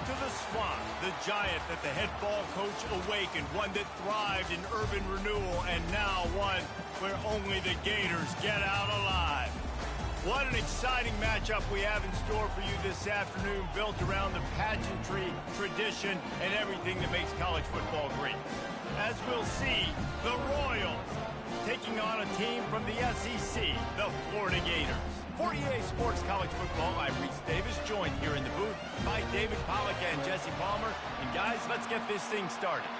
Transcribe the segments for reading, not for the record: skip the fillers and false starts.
to the swamp, the giant that the head ball coach awakened, one that thrived in urban renewal, and now one where only the Gators get out alive. What an exciting matchup we have in store for you this afternoon, built around the pageantry, tradition, and everything that makes college football great. As we'll see, the Royals taking on a team from the SEC, the Florida Gators. For EA Sports College Football, I'm Reese Davis, joined here in the booth by David Pollack and Jesse Palmer. And guys, let's get this thing started.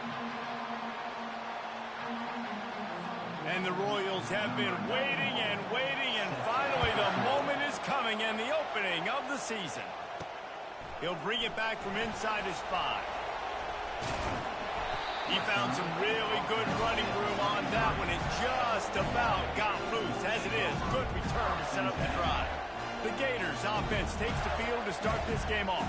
And the Royals have been waiting, and finally the moment is coming and the opening of the season. He'll bring it back from inside his 5. He found some really good running room on that one. It just about got loose. As it is, good return to set up the drive. The Gators offense takes the field to start this game off.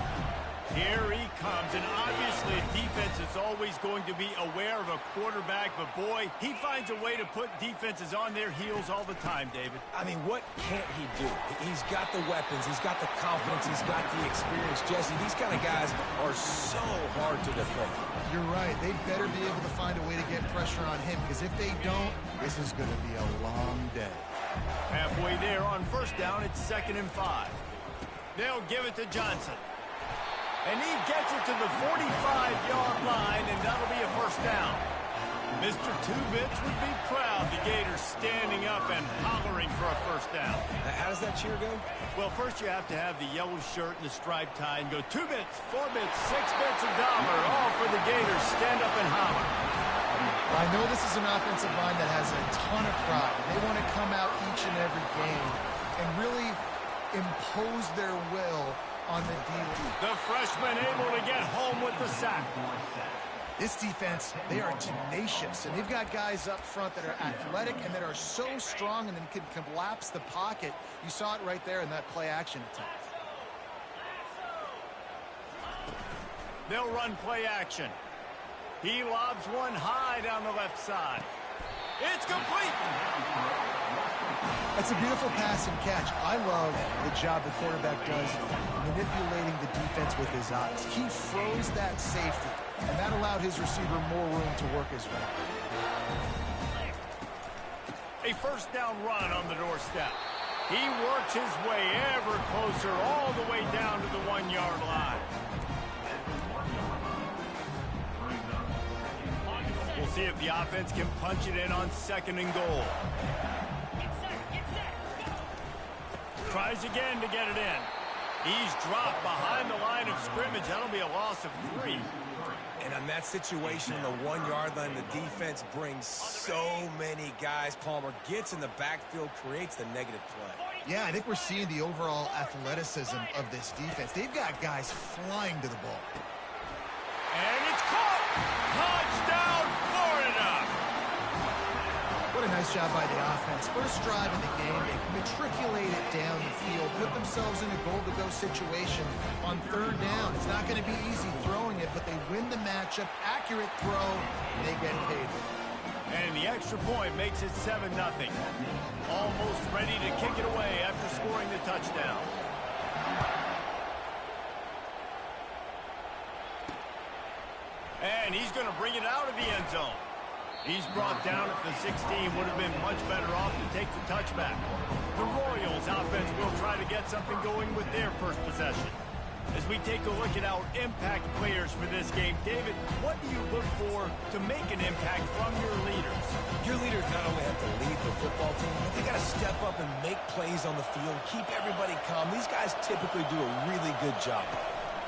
Here he comes, and obviously defense is always going to be aware of a quarterback, but boy, he finds a way to put defenses on their heels all the time, David. I mean, what can't he do? He's got the weapons, he's got the confidence, he's got the experience. Jesse, these kind of guys are so hard to defend. You're right. They better be able to find a way to get pressure on him, because if they don't, this is going to be a long day. Halfway there on first down, it's 2nd and 5. They'll give it to Johnson. And he gets it to the 45-yard line, and that'll be a first down. Mr. Two-Bits would be proud. The Gators standing up and hollering for a first down. How does that cheer go? Well, first you have to have the yellow shirt and the striped tie and go 2 bits, 4 bits, 6 bits, $1, all for the Gators. Stand up and holler. I know this is an offensive line that has a ton of pride. They want to come out each and every game and really impose their will on the D-line. The freshman able to get home with the sack. This defense, they are tenacious, and they've got guys up front that are athletic and that are so strong and then can collapse the pocket. You saw it right there in that play-action attempt. They'll run play-action. He lobs one high down the left side. It's complete. That's a beautiful pass and catch. I love the job the quarterback does manipulating the defense with his eyes. He froze that safety, and that allowed his receiver more room to work his way. A first down run on the doorstep. He works his way ever closer all the way down to the 1-yard line. We'll see if the offense can punch it in on 2nd and goal. Tries again to get it in. He's dropped behind the line of scrimmage. That'll be a loss of 3. And on that situation, on the 1-yard line, the defense brings so many guys. Palmer gets in the backfield, creates the negative play. Yeah, I think we're seeing the overall athleticism of this defense. They've got guys flying to the ball. And it's caught! Touchdown, Florida! What a nice job by the offense. First drive in the game, they matriculate it down the field, put themselves in a goal-to-go situation on 3rd down. It's not going to be easy throwing it, but they win the matchup. Accurate throw, and they get paid. And the extra point makes it 7-0. Almost ready to kick it away after scoring the touchdown. And he's going to bring it out of the end zone. He's brought down at the 16. Would have been much better off to take the touchback. The Royals offense will try to get something going with their first possession. As we take a look at our impact players for this game, David, what do you look for to make an impact from your leaders? Your leaders not only have to lead the football team, but they got to step up and make plays on the field, keep everybody calm. These guys typically do a really good job.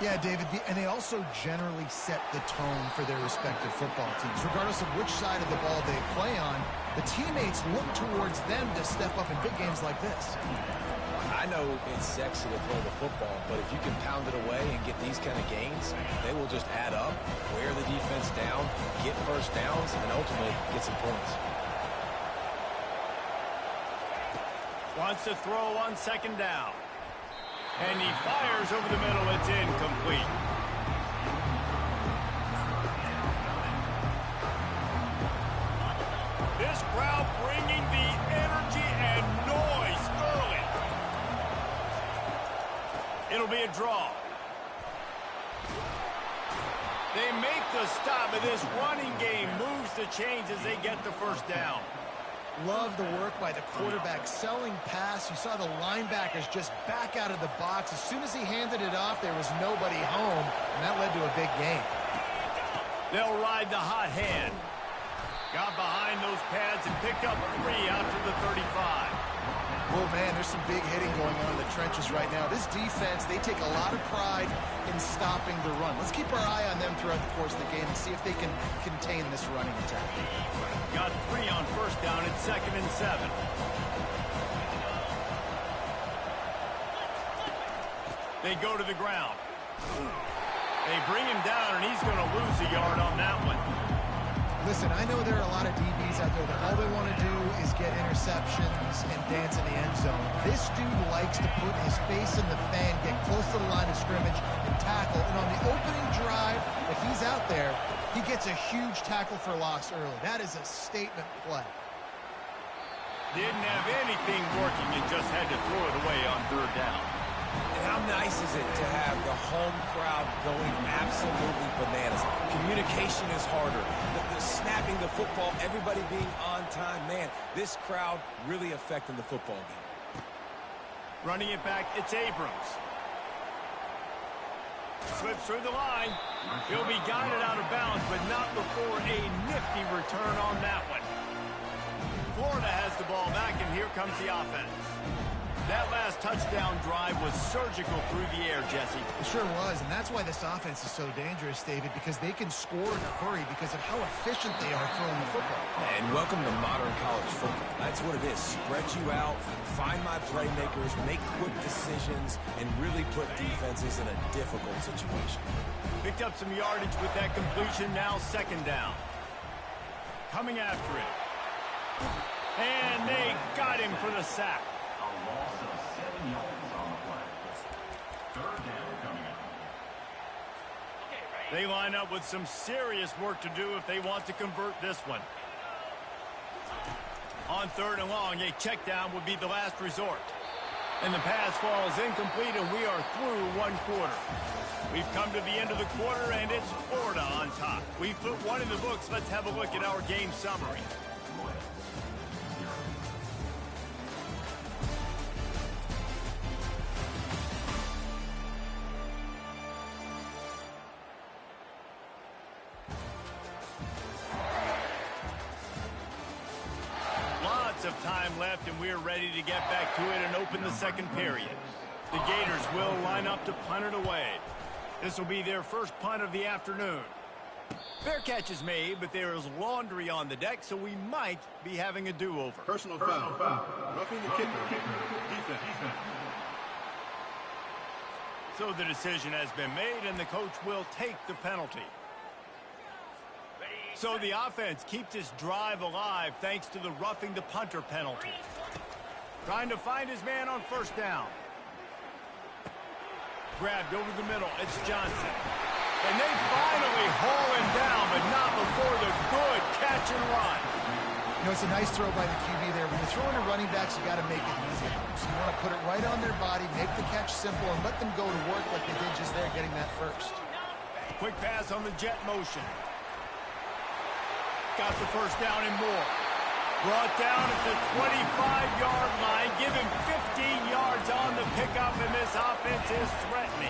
Yeah, David, and they also generally set the tone for their respective football teams. Regardless of which side of the ball they play on, the teammates look towards them to step up in big games like this. I know it's sexy to throw the football, but if you can pound it away and get these kind of gains, they will just add up, wear the defense down, get first downs, and ultimately get some points. Wants to throw on 2nd down. And he fires over the middle. It's incomplete. This crowd bringing the energy and noise early. It'll be a draw. They make the stop, and this running game moves the chains as they get the first down. Love the work by the quarterback, selling pass. You saw the linebackers just back out of the box. As soon as he handed it off, there was nobody home, and that led to a big gain. They'll ride the hot hand. Got behind those pads and picked up 3 out to the 35. Oh, man, there's some big hitting going on in the trenches right now. This defense, they take a lot of pride in stopping the run. Let's keep our eye on them throughout the course of the game and see if they can contain this running attack. Got 3 on first down at 2nd and 7. They go to the ground. They bring him down, and he's going to lose a yard on that one. Listen, I know there are a lot of DBs out there that all they want to do is get interceptions and dance in the end zone. This dude likes to put his face in the fan, get close to the line of scrimmage, and tackle. And on the opening drive, if he's out there, he gets a huge tackle for loss early. That is a statement play. Didn't have anything working and just had to throw it away on 3rd down. And how nice is it to have the home crowd going absolutely bananas? Communication is harder. The snapping the football, everybody being on time. Man, this crowd really affecting the football game. Running it back, it's Abrams. Slips through the line. He'll be guided out of bounds, but not before a nifty return on that one. Florida has the ball back, and here comes the offense. That last touchdown drive was surgical through the air, Jesse. It sure was, and that's why this offense is so dangerous, David, because they can score in a hurry because of how efficient they are throwing the football. And welcome to modern college football. That's what it is. Spread you out, find my playmakers, make quick decisions, and really put defenses in a difficult situation. Picked up some yardage with that completion, now 2nd down. Coming after it. And they got him for the sack. They line up with some serious work to do if they want to convert this one. On 3rd and long, a check down would be the last resort. And the pass falls incomplete, and we are through 1 quarter. We've come to the end of the quarter, and it's Florida on top. We've put 1 in the books. Let's have a look at our game summary. Of time left, and we're ready to get back to it and open the 2nd period. The Gators will line up to punt it away. This will be their first punt of the afternoon. Fair catch is made, but there is laundry on the deck, so we might be having a do-over. Personal foul. Roughing the kicker. Defense. So the decision has been made, and the coach will take the penalty. So the offense keeps its drive alive thanks to the roughing the punter penalty. Trying to find his man on 1st down. Grabbed over the middle. It's Johnson. And they finally haul him down, but not before the good catch and run. You know, it's a nice throw by the QB there. When you're throwing to running backs, you got to make it easy. So you want to put it right on their body, make the catch simple, and let them go to work like they did just there, getting that first. Quick pass on the jet motion. Got the 1st down and more. Brought down at the 25-yard line. Give him 15 yards on the pickup, and this offense is threatening.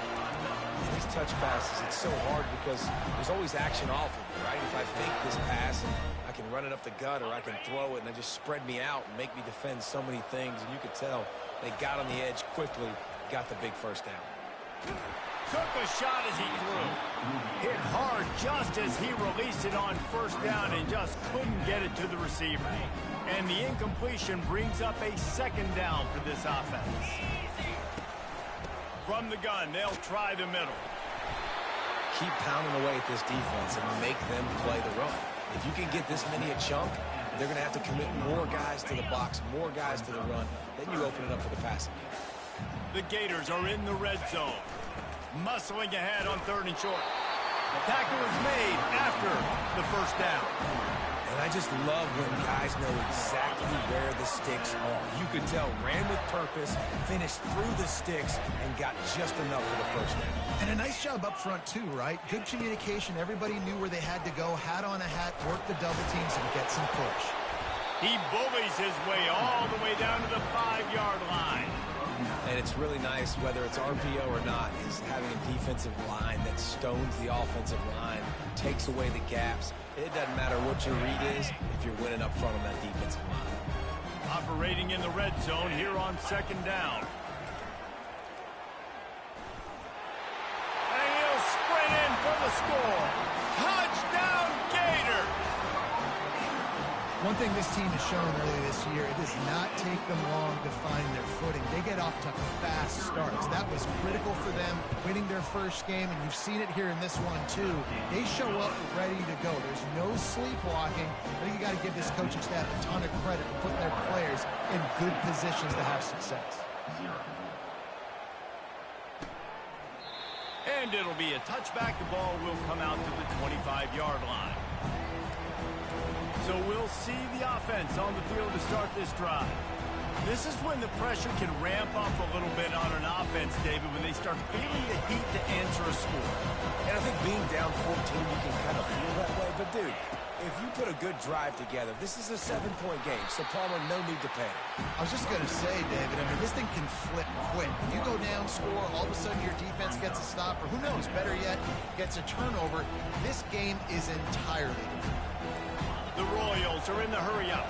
These touch passes, it's so hard because there's always action off of it, right? If I fake this pass, and I can run it up the gut, or I can throw it, and they just spread me out and make me defend so many things. And you could tell they got on the edge quickly, got the big 1st down. Took a shot as he threw. Hit hard just as he released it on 1st down and just couldn't get it to the receiver. And the incompletion brings up a 2nd down for this offense. From the gun, they'll try the middle. Keep pounding away at this defense and make them play the run. If you can get this many a chunk, they're going to have to commit more guys to the box, more guys to the run. Then you open it up for the passing game. The Gators are in the red zone. Muscling ahead on 3rd and short. The tackle is made after the 1st down. And I just love when guys know exactly where the sticks are. You could tell, ran with purpose, finished through the sticks, and got just enough for the first down. And a nice job up front, too, right? Good communication. Everybody knew where they had to go, hat on a hat, work the double teams, and get some push. He bullies his way all the way down to the 5-yard line. And it's really nice, whether it's RPO or not, is having a defensive line that stones the offensive line, takes away the gaps. It doesn't matter what your read is if you're winning up front on that defensive line. Operating in the red zone here on 2nd down. And he'll sprint in for the score. Touchdown, Gator! One thing this team has shown early this year, it does not take them long to find their footing. They get off to fast starts. That was critical for them, winning their first game, and you've seen it here in this one, too. They show up ready to go. There's no sleepwalking. I think you got to give this coaching staff a ton of credit for putting their players in good positions to have success. And it'll be a touchback. The ball will come out to the 25-yard line. So we'll see the offense on the field to start this drive. This is when the pressure can ramp up a little bit on an offense, David, when they start feeling the heat to answer a score. And I think being down 14, you can kind of feel that way. But, dude, if you put a good drive together, this is a 7-point game, so Palmer, no need to panic. I was just going to say, David, I mean, this thing can flip quick. You go down, score, all of a sudden your defense gets a stop, or who knows, better yet, gets a turnover. This game is entirely different. The Royals are in the hurry-up.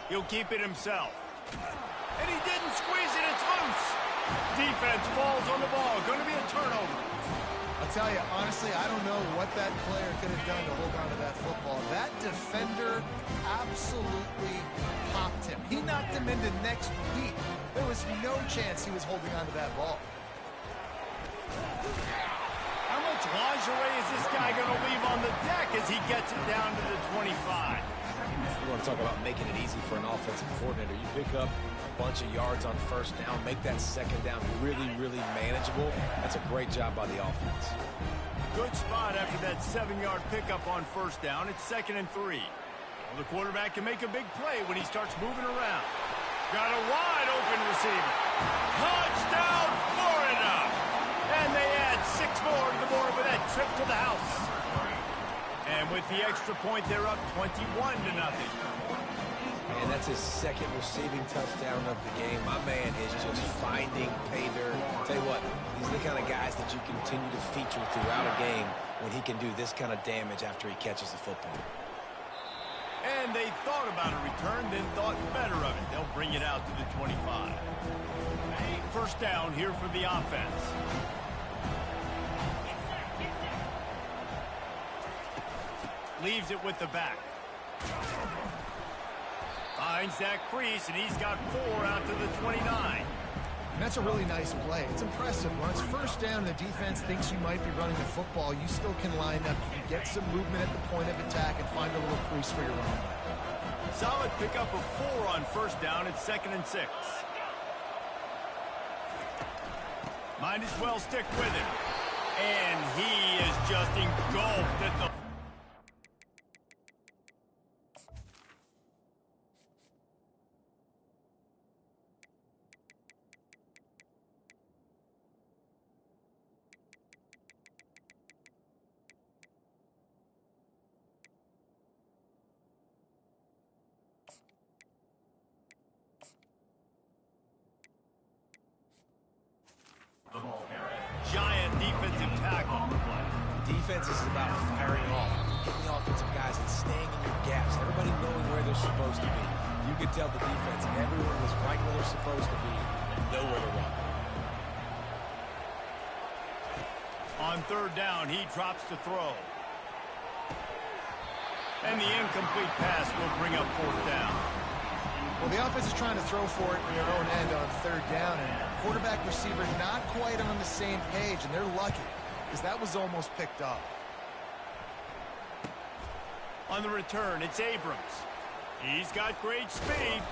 He'll keep it himself. And he didn't squeeze it. It's loose. Defense falls on the ball. Going to be a turnover. I'll tell you, honestly, I don't know what that player could have done to hold on to that football. That defender absolutely popped him. He knocked him into next week. There was no chance he was holding on to that ball. How much lingerie is this guy going to leave on the deck as he gets it down to the 25? You want to talk about making it easy for an offensive coordinator. You pick up a bunch of yards on first down, make that second down really, really manageable. That's a great job by the offense. Good spot after that 7-yard pickup on first down. It's 2nd and 3. Well, the quarterback can make a big play when he starts moving around. Got a wide open receiver. Touchdown, Florida! And they add 6 more to the board with that trip to the house. And with the extra point, they're up 21-0. And that's his second receiving touchdown of the game. My man is just finding pay dirt. Tell you what, these are the kind of guys that you continue to feature throughout a game when he can do this kind of damage after he catches the football. And they thought about a return, then thought better of it. They'll bring it out to the 25. First down here for the offense. Leaves it with the back. Finds that crease, and he's got 4 out to the 29. And that's a really nice play. It's impressive. When it's first down and the defense thinks you might be running the football, you still can line up. You can get some movement at the point of attack and find a little crease for your running back. Solid pickup of 4 on first down. It's 2nd and 6. Might as well stick with it. And he is just engulfed at the... Giant defensive tackle. Defense is about firing off, hitting the offensive guys and staying in your gaps. Everybody knowing where they're supposed to be. You could tell the defense, everyone was right where they're supposed to be, nowhere to run. On third down, he drops to throw. And the incomplete pass will bring up fourth down. Well, the offense is trying to throw for it in their own end on third down, and quarterback receiver not quite on the same page, and they're lucky because that was almost picked up. On the return, it's Abrams. He's got great speed.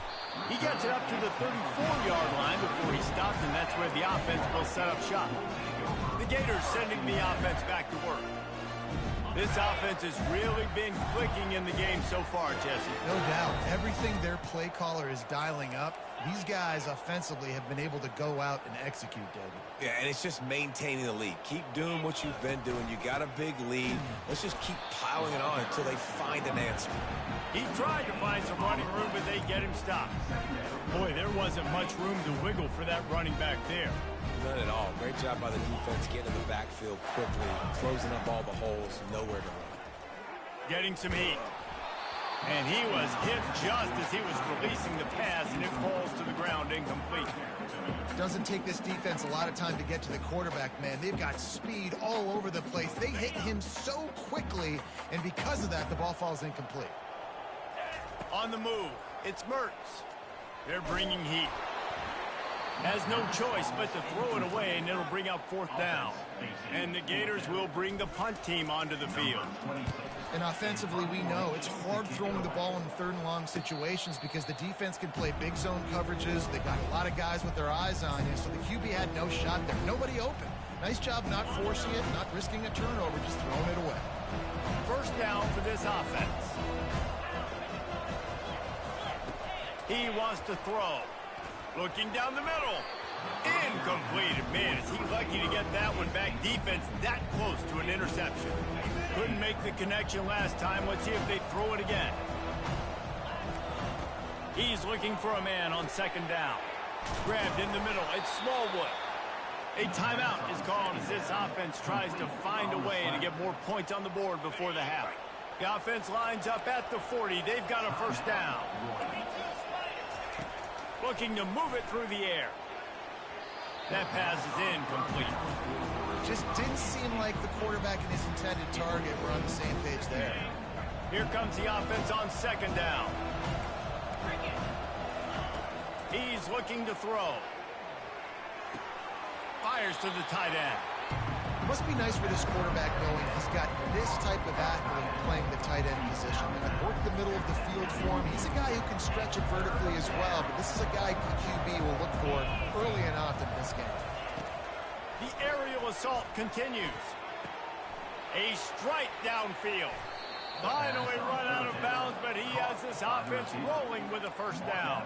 He gets it up to the 34-yard line before he stops, and that's where the offense will set up shop. The Gators sending the offense back to work. This offense has really been clicking in the game so far, Jesse. No doubt. Everything their play caller is dialing up, these guys offensively have been able to go out and execute, David. Yeah, and it's just maintaining the lead. Keep doing what you've been doing. You got a big lead. Let's just keep piling it on until they find an answer. He tried to find some running room, but they get him stopped. Boy, there wasn't much room to wiggle for that running back there. None at all. Great job by the defense getting in the backfield quickly, closing up all the holes, nowhere to run. Getting some heat. And he was hit just as he was releasing the pass, and it falls to the ground incomplete. Doesn't take this defense a lot of time to get to the quarterback, man. They've got speed all over the place. They hit him so quickly, and because of that, the ball falls incomplete. On the move, it's Mertz. They're bringing heat. Has no choice but to throw it away, and it'll bring up 4th down. And the Gators will bring the punt team onto the field. And offensively, we know it's hard throwing the ball in 3rd and long situations because the defense can play big zone coverages. They got a lot of guys with their eyes on you, so the QB had no shot there. Nobody open. Nice job not forcing it, not risking a turnover, just throwing it away. 1st down for this offense. He wants to throw. Looking down the middle. Incomplete. Man, is he lucky to get that one back. Defense that close to an interception. Couldn't make the connection last time. Let's see if they throw it again. He's looking for a man on 2nd down. Grabbed in the middle. It's Smallwood. A timeout is called as this offense tries to find a way to get more points on the board before the half. The offense lines up at the 40. They've got a 1st down. Looking to move it through the air. That pass is incomplete. Just didn't seem like the quarterback and his intended target were on the same page there. Here comes the offense on 2nd down. He's looking to throw. Fires to the tight end. It must be nice for this quarterback knowing he's got this type of athlete playing the tight end position. They can work the middle of the field for him. He's a guy who can stretch it vertically as well, but this is a guy QB will look for early and often in this game. The aerial assault continues. A strike downfield. Finally run out of bounds, but he has this offense rolling with a 1st down.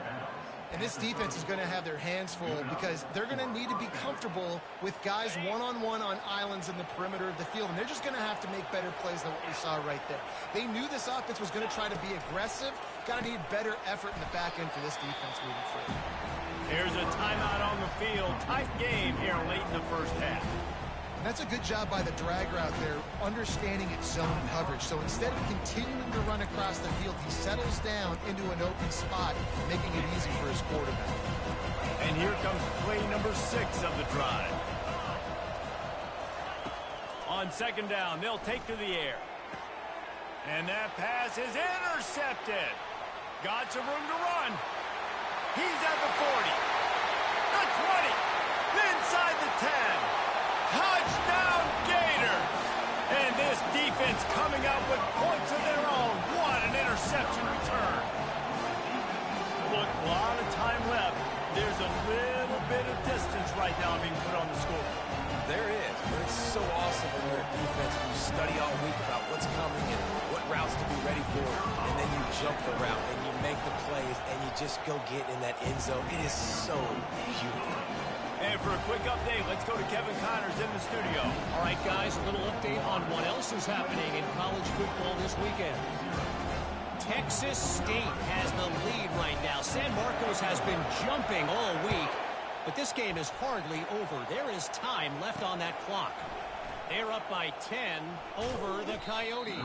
And this defense is going to have their hands full because they're going to need to be comfortable with guys one-on-one on islands in the perimeter of the field. And they're just going to have to make better plays than what we saw right there. They knew this offense was going to try to be aggressive. Got to need better effort in the back end for this defense moving forward. There's a timeout on the field. Tight game here late in the 1st half. And that's a good job by the drag route there, understanding its zone coverage. So instead of continuing to run across the field, he settles down into an open spot, making it easy for his quarterback. And here comes play number 6 of the drive. On 2nd down, they'll take to the air. And that pass is intercepted. Got some room to run. He's at the 40, the 20, inside the 10. Touchdown Gators! And this defense coming out with points of their own. What an interception return. Look, a lot of time left. There's a little bit of distance right now being put on the score. There is, but it's so awesome when you're a defense and you study all week about what's coming and what routes to be ready for, and then you jump the route and you make the plays and you just go get in that end zone. It is so beautiful. And for a quick update, let's go to Kevin Connors in the studio. All right, guys, a little update on what else is happening in college football this weekend. Texas State has the lead right now. San Marcos has been jumping all week, but this game is hardly over. There is time left on that clock. They're up by 10 over the Coyotes.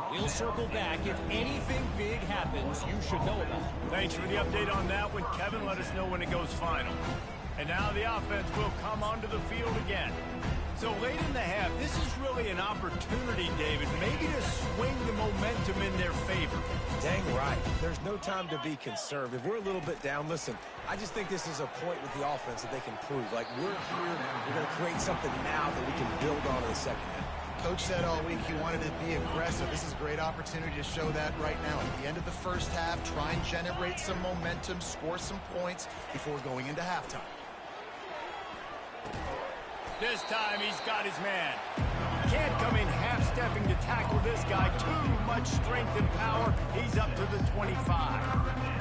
We'll circle back. If anything big happens, you should know about it. Thanks for the update on that one, Kevin. Let us know when it goes final. And now the offense will come onto the field again. So late in the half, this is really an opportunity, David, maybe to swing the momentum in their favor. Dang right. There's no time to be concerned. If we're a little bit down, listen, I just think this is a point with the offense that they can prove. Like, we're here, we're going to create something now that we can build on in the 2nd half. Coach said all week he wanted to be aggressive. This is a great opportunity to show that right now. At the end of the first half, try and generate some momentum, score some points before going into halftime. This time he's got his man. Can't come in half-stepping to tackle this guy. Too much strength and power. He's up to the 25.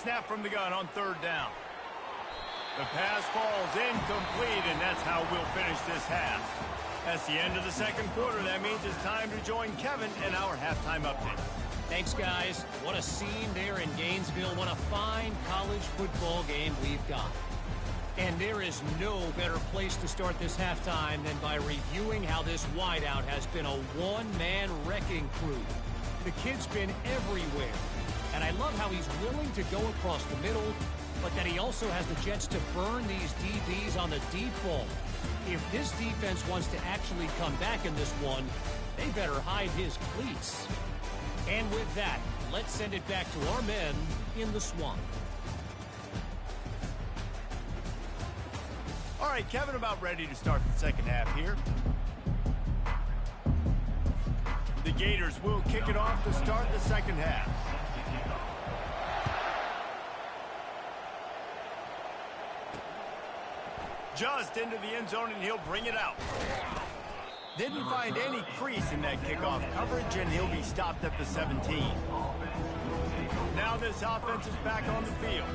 Snap from the gun on third down. The pass falls incomplete, and that's how we'll finish this half. That's the end of the second quarter. That means it's time to join Kevin and our halftime update. Thanks, guys. What a scene there in Gainesville. What a fine college football game we've got. And there is no better place to start this halftime than by reviewing how this wideout has been a one-man wrecking crew. The kid's been everywhere. And I love how he's willing to go across the middle, but that he also has the jets to burn these DBs on the deep ball. If this defense wants to actually come back in this one, they better hide his cleats. And with that, let's send it back to our men in the swamp. All right, Kevin, about ready to start the second half here. The Gators will kick it off to start the second half. Just into the end zone, and he'll bring it out. Didn't find any crease in that kickoff coverage, and he'll be stopped at the 17. Now this offense is back on the field.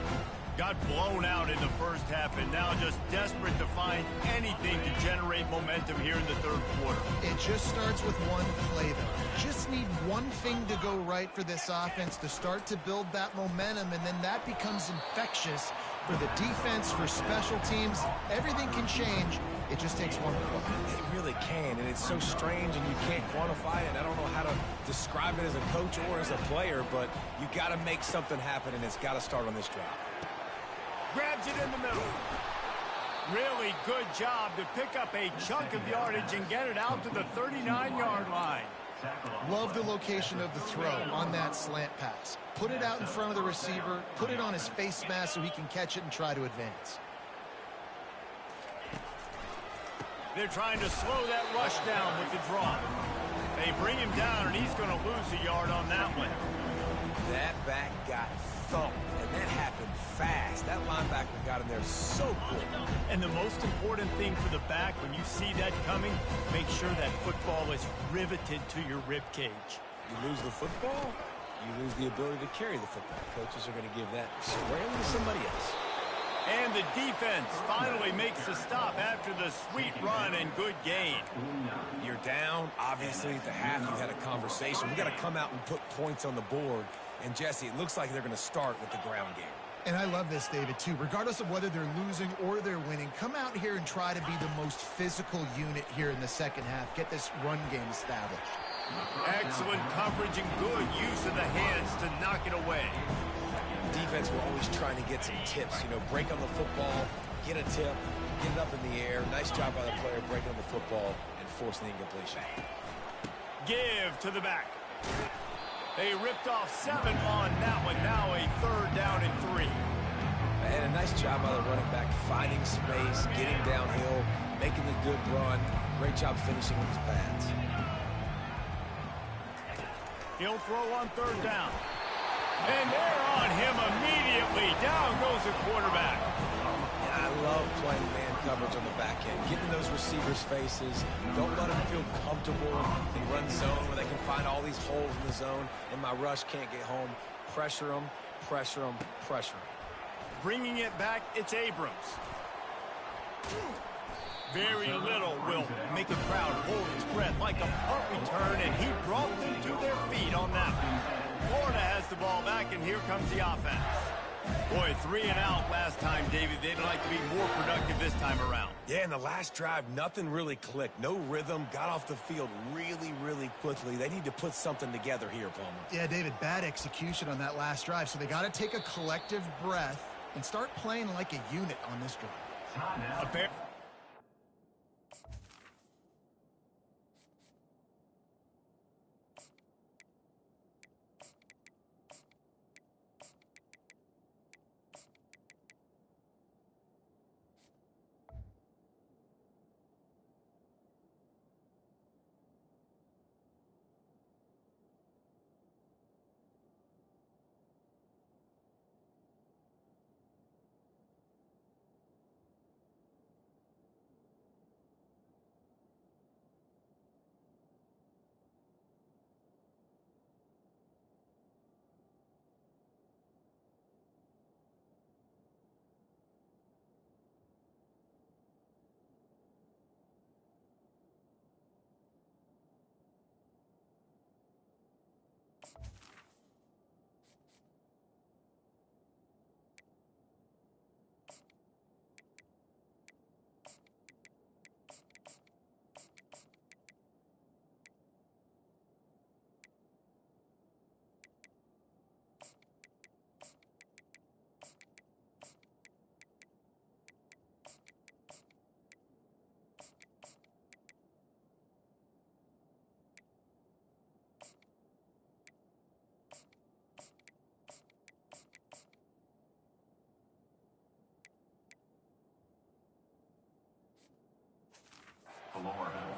Got blown out in the first half, and now just desperate to find anything to generate momentum here in the third quarter. It just starts with one play, though. Just need one thing to go right for this offense to start to build that momentum, and then that becomes infectious for the defense, for special teams. Everything can change. It just takes one play. It really can, and it's so strange, and you can't quantify it. I don't know how to describe it as a coach or as a player, but you got to make something happen, and it's got to start on this drive. Grabs it in the middle. Really good job to pick up a chunk of yardage and get it out to the 39-yard line. Love the location of the throw on that slant pass. Put it out in front of the receiver, put it on his face mask so he can catch it and try to advance. They're trying to slow that rush down with the draw. They bring him down, and he's going to lose a yard on that one. That back got thumped, and that happened fast. That linebacker got in there so quick. And the most important thing for the back, when you see that coming, make sure that football is riveted to your rib cage. You lose the football, you lose the ability to carry the football. Coaches are going to give that squarely to somebody else. And the defense finally makes the stop after the sweet run and good gain. You're down. Obviously, at the half, you had a conversation. We got to come out and put points on the board. And, Jesse, it looks like they're going to start with the ground game. And I love this, David, too. Regardless of whether they're losing or they're winning, come out here and try to be the most physical unit here in the second half. Get this run game established. Excellent coverage and good use of the hands to knock it away. Defense were always trying to get some tips. You know, break on the football, get a tip, get it up in the air. Nice job by the player breaking on the football and forcing the incompletion. Give to the back. They ripped off 7 on that one. Now a third down and 3. And a nice job by the running back, finding space, getting downhill, making the good run. Great job finishing with his pads. He'll throw on third down. And they're on him immediately. Down goes the quarterback. And I love playing man coverage on the back end, getting those receivers' faces. Don't let them feel comfortable in run zone where they can find all these holes in the zone, and my rush can't get home. Pressure them, pressure them, pressure them. Bringing it back, it's Abrams. Very little will make a crowd hold its breath like a punt return, and he brought them to their feet on that one. Florida has the ball back, and here comes the offense. Boy, 3 and out last time, David. They'd like to be more productive this time around. Yeah, in the last drive, nothing really clicked. No rhythm, got off the field really, really quickly. They need to put something together here, Palmer. Yeah, David, bad execution on that last drive, so they got to take a collective breath and start playing like a unit on this drive.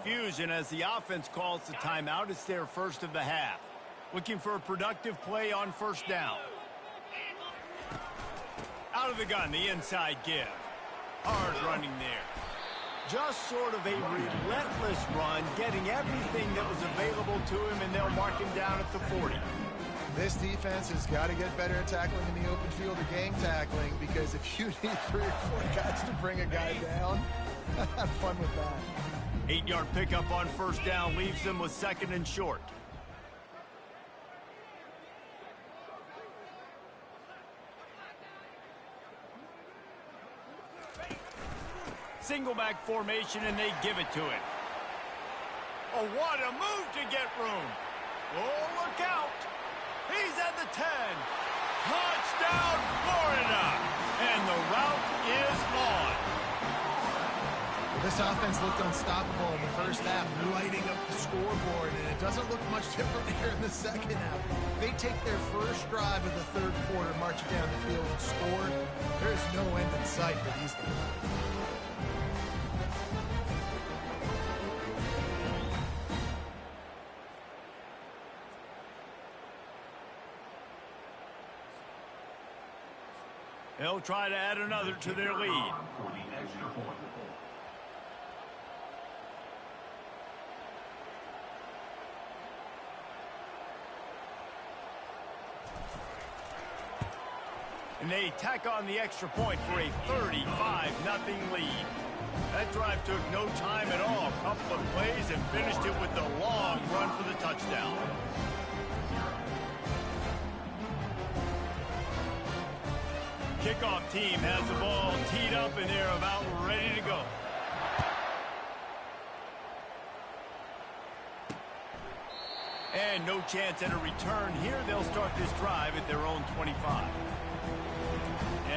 confusion as the offense calls the timeout. It's their first of the half. Looking for a productive play on first down. Out of the gun, the inside give. Hard running there. Just sort of a relentless run, getting everything that was available to him, and they'll mark him down at the 40. This defense has got to get better at tackling in the open field or gang tackling, because if you need 3 or 4 guys to bring a guy down, have fun with that. 8-yard pickup on first down leaves them with 2nd and short. Single back formation, and they give it to him. Oh, what a move to get room. Oh, look out. He's at the 10. Touchdown, Florida. And the route is on. This offense looked unstoppable in the first half, lighting up the scoreboard, and it doesn't look much different here in the second half. They take their first drive of the third quarter, march down the field, and score. There's no end in sight for these guys. They'll try to add another to their lead. And they tack on the extra point for a 35-0 lead. That drive took no time at all. A couple of plays and finished it with the long run for the touchdown. Kickoff team has the ball teed up, and they're about ready to go. And no chance at a return here. They'll start this drive at their own 25.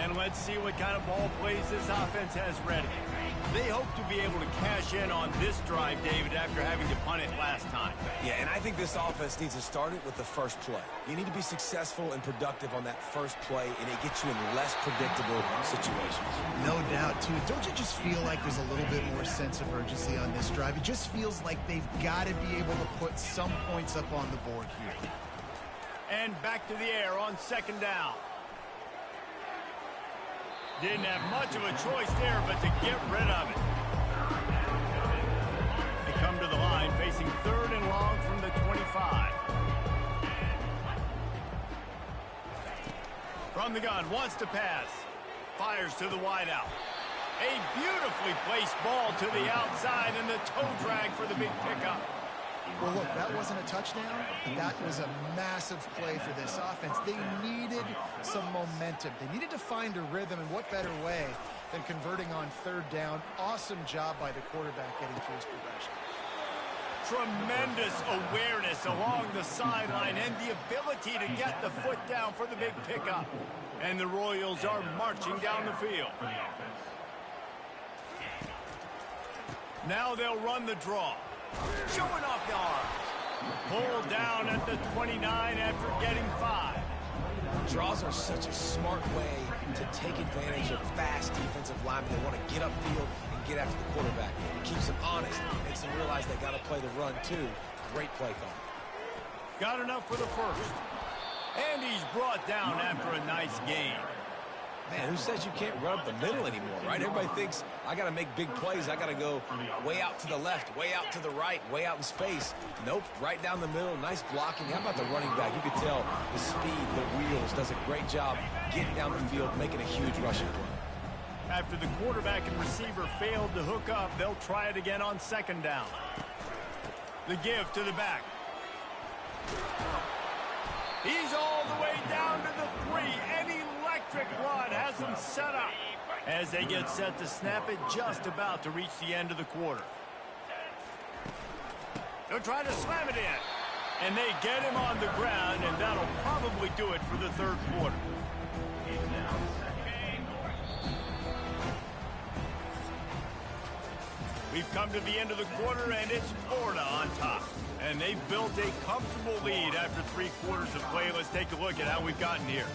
And let's see what kind of ball plays this offense has ready. They hope to be able to cash in on this drive, David, after having to punt it last time. Yeah, and I think this offense needs to start it with the first play. You need to be successful and productive on that first play, and it gets you in less predictable situations. No doubt, too. Don't you just feel like there's a little bit more sense of urgency on this drive? It just feels like they've got to be able to put some points up on the board here. And back to the air on 2nd down. Didn't have much of a choice there, but to get rid of it. They come to the line, facing 3rd and long from the 25. From the gun, wants to pass. Fires to the wideout. A beautifully placed ball to the outside, and the toe drag for the big pickup. Well, look, that wasn't a touchdown, but that was a massive play for this offense. They needed some momentum. They needed to find a rhythm, and what better way than converting on 3rd down. Awesome job by the quarterback getting through his progression. Tremendous awareness along the sideline and the ability to get the foot down for the big pickup. And the Royals are marching down the field. Now they'll run the draw. Showing off the arms. Pulled down at the 29 after getting 5. Draws are such a smart way to take advantage of fast defensive linemen. They want to get upfield and get after the quarterback. It keeps them honest. Makes them realize they got to play the run, too. Great play call. Got enough for the first. And he's brought down after a nice gain. Man, who says you can't run up the middle anymore, right? Everybody thinks I got to make big plays. I got to go way out to the left, way out to the right, way out in space. Nope, right down the middle. Nice blocking. How about the running back? You could tell the speed, the wheels, does a great job getting down the field, making a huge rushing play. After the quarterback and receiver failed to hook up, they'll try it again on 2nd down. The give to the back. He's all the way down to the 3. An electric run has them set up as they get set to snap it, just about to reach the end of the quarter. They'll try to slam it in, and they get him on the ground, and that'll probably do it for the 3rd quarter. We've come to the end of the quarter, and it's Florida on top. And they've built a comfortable lead after 3 quarters of play. Let's take a look at how we've gotten here.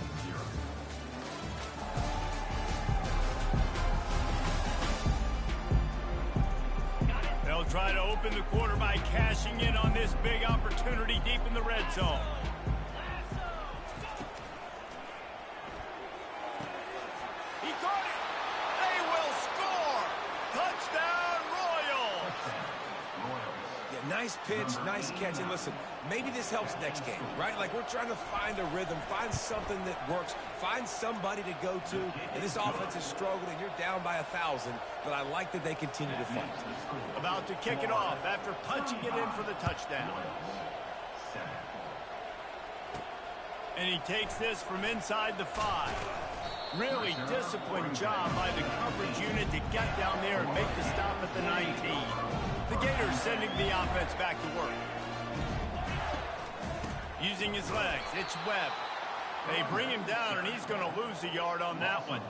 They'll try to open the quarter by cashing in on this big opportunity deep in the red zone. He caught it. They will score. Touchdown, Royals. Yeah, nice pitch, nice catch. And listen, maybe this helps next game, right? Like we're trying to find a rhythm, find something that works, find somebody to go to. And this offense is struggling, and you're down by 1,000. But I like that they continue to fight. About to kick it off after punching it in for the touchdown. And he takes this from inside the 5. Really disciplined job by the coverage unit to get down there and make the stop at the 19. The Gators sending the offense back to work. Using his legs, it's Webb. They bring him down, and he's going to lose a yard on that one.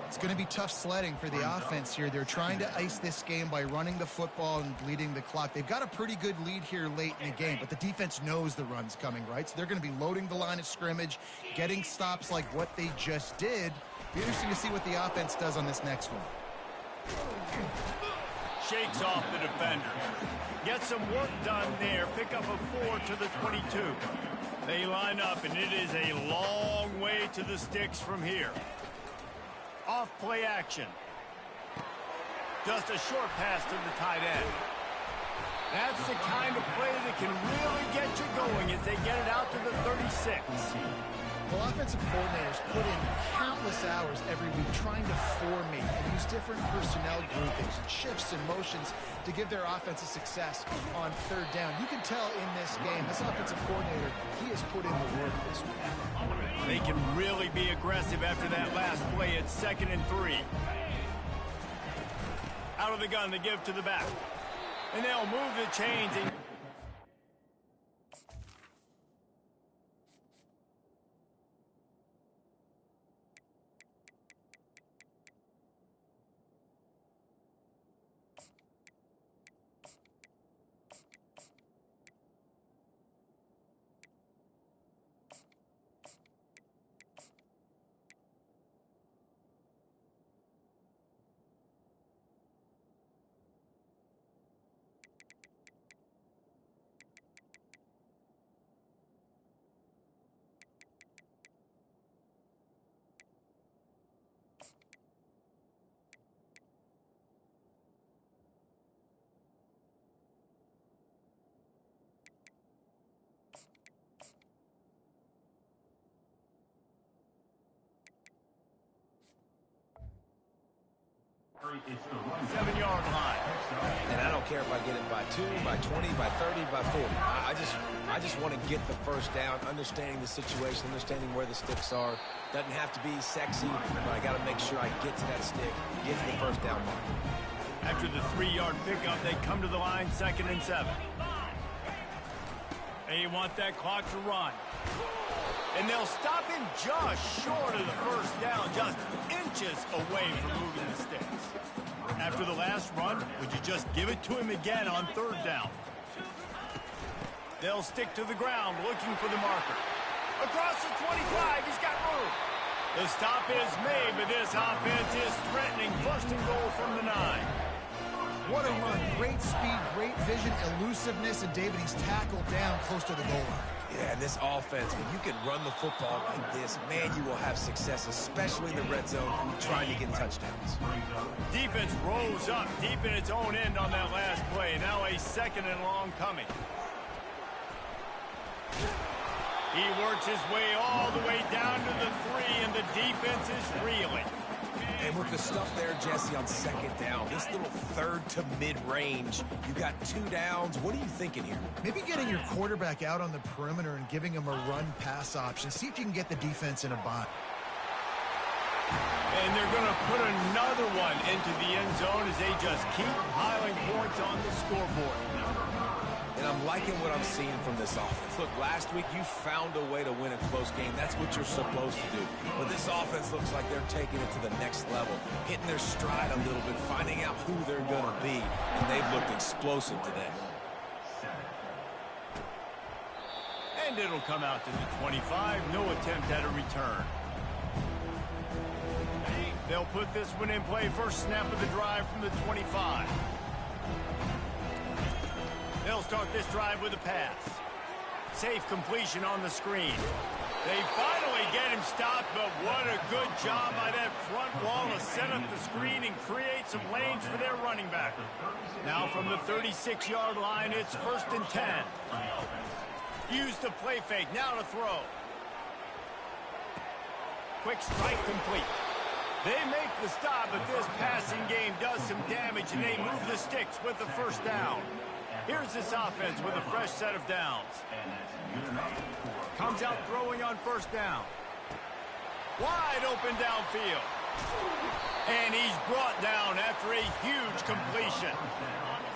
It's going to be tough sledding for the offense here. They're trying to ice this game by running the football and bleeding the clock. They've got a pretty good lead here late in the game, but the defense knows the run's coming, right? So they're going to be loading the line of scrimmage, getting stops like what they just did. Be interesting to see what the offense does on this next one. Shakes off the defender. Get some work done there. Pick up a 4 to the 22. They line up, and it is a long way to the sticks from here. Off play action. Just a short pass to the tight end. That's the kind of play that can really get you going as they get it out to the 36. Well, offensive coordinators put in countless hours every week trying to formate and use different personnel groupings and shifts and motions to give their offense a success on third down. You can tell in this game, this offensive coordinator, he has put in the work this week. They can really be aggressive after that last play. It's 2nd and 3. Out of the gun, they give to the back. And they'll move the chains and seven-yard line. And I don't care if I get it by 2, by 20, by 30, by 40. I just want to get the first down, understanding the situation, understanding where the sticks are. Doesn't have to be sexy, but I got to make sure I get to that stick, get to the first down mark. After the 3-yard pickup, they come to the line, 2nd and 7. They want that clock to run. And they'll stop him just short of the first down, just inches away from moving the sticks. After the last run, would you just give it to him again on 3rd down? They'll stick to the ground looking for the marker. Across the 25, he's got room. The stop is made, but this offense is threatening 1st and goal from the 9. What a run. Great speed, great vision, elusiveness, and David, he's tackled down close to the goal line. Yeah, this offense, when you can run the football like this, man, you will have success, especially in the red zone, trying to get touchdowns. Defense rose up deep in its own end on that last play. Now a 2nd and long coming. He works his way all the way down to the 3, and the defense is reeling. And with the stuff there, Jesse, on 2nd down, this little 3rd to mid-range, you got 2 downs. What are you thinking here? Maybe getting your quarterback out on the perimeter and giving him a run-pass option. See if you can get the defense in a bind. And they're going to put another one into the end zone as they just keep piling points on the scoreboard. And I'm liking what I'm seeing from this offense. Look, last week you found a way to win a close game. That's what you're supposed to do. But this offense looks like they're taking it to the next level, hitting their stride a little bit, finding out who they're going to be. And they've looked explosive today. And it'll come out to the 25. No attempt at a return. They'll put this one in play. First snap of the drive from the 25. They'll start this drive with a pass. Safe completion on the screen. They finally get him stopped, but what a good job by that front wall to set up the screen and create some lanes for their running back. Now from the 36-yard line, it's 1st and 10. Use the play fake, now to throw. Quick strike complete. They make the stop, but this passing game does some damage, and they move the sticks with the 1st down. Here's this offense with a fresh set of downs. Comes out throwing on 1st down. Wide open downfield. And he's brought down after a huge completion.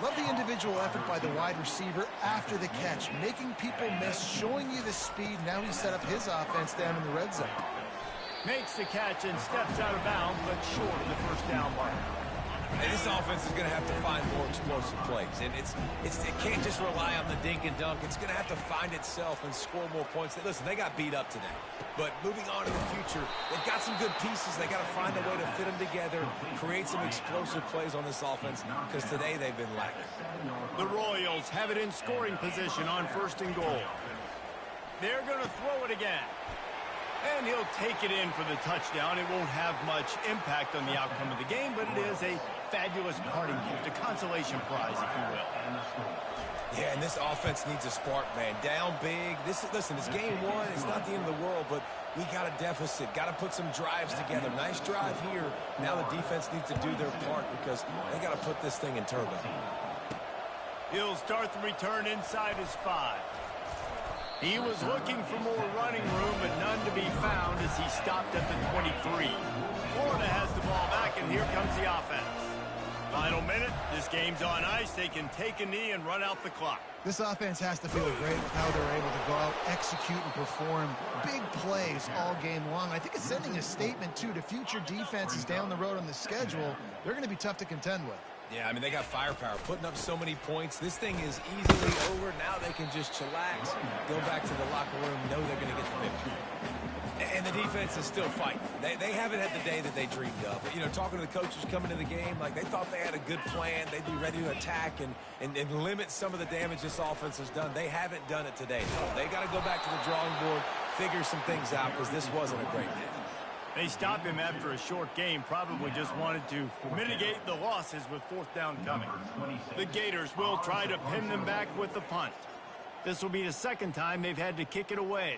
Love the individual effort by the wide receiver after the catch, making people miss, showing you the speed. Now he set up his offense down in the red zone. Makes the catch and steps out of bounds, but short of the 1st down mark. And this offense is going to have to find more explosive plays. And it can't just rely on the dink and dunk. It's going to have to find itself and score more points. Listen, they got beat up today. But moving on in the future, they've got some good pieces. They got to find a way to fit them together, create some explosive plays on this offense, because today they've been lacking. The Royals have it in scoring position on 1st and goal. They're going to throw it again. And he'll take it in for the touchdown. It won't have much impact on the outcome of the game, but it is a fabulous parting gift, a consolation prize, if you will. Yeah, and this offense needs a spark, man. Down big. Listen, it's game 1. It's not the end of the world, but we got a deficit. Got to put some drives together. Nice drive here. Now the defense needs to do their part because they got to put this thing in turbo. He'll start the return inside his 5. He was looking for more running room, but none to be found as he stopped at the 23. Florida has the ball back, and here comes the offense. Final minute. This game's on ice. They can take a knee and run out the clock. This offense has to feel great with how they're able to go out, execute, and perform big plays all game long. I think it's sending a statement, too, to future defenses down the road on the schedule. They're going to be tough to contend with. Yeah, I mean, they got firepower, putting up so many points. This thing is easily over. Now they can just chillax, go back to the locker room, know they're going to get the victory. And the defense is still fighting. They haven't had the day that they dreamed of. But, you know, talking to the coaches coming to the game, like they thought they had a good plan. They'd be ready to attack and limit some of the damage this offense has done. They haven't done it today. They got to go back to the drawing board, figure some things out because this wasn't a great day. They stopped him after a short game, probably just wanted to mitigate the losses with 4th down coming. The Gators will try to pin them back with the punt. This will be the 2nd time they've had to kick it away.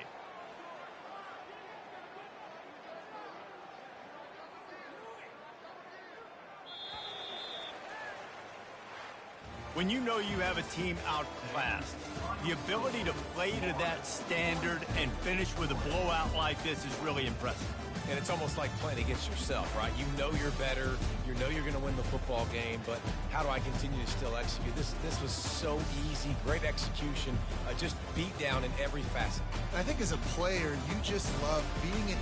When you know you have a team outclassed, the ability to play to that standard and finish with a blowout like this is really impressive. And it's almost like playing against yourself, right? You know you're better. You know you're going to win the football game, but how do I continue to still execute? This was so easy. Great execution. Just beat down in every facet. I think as a player, you just love being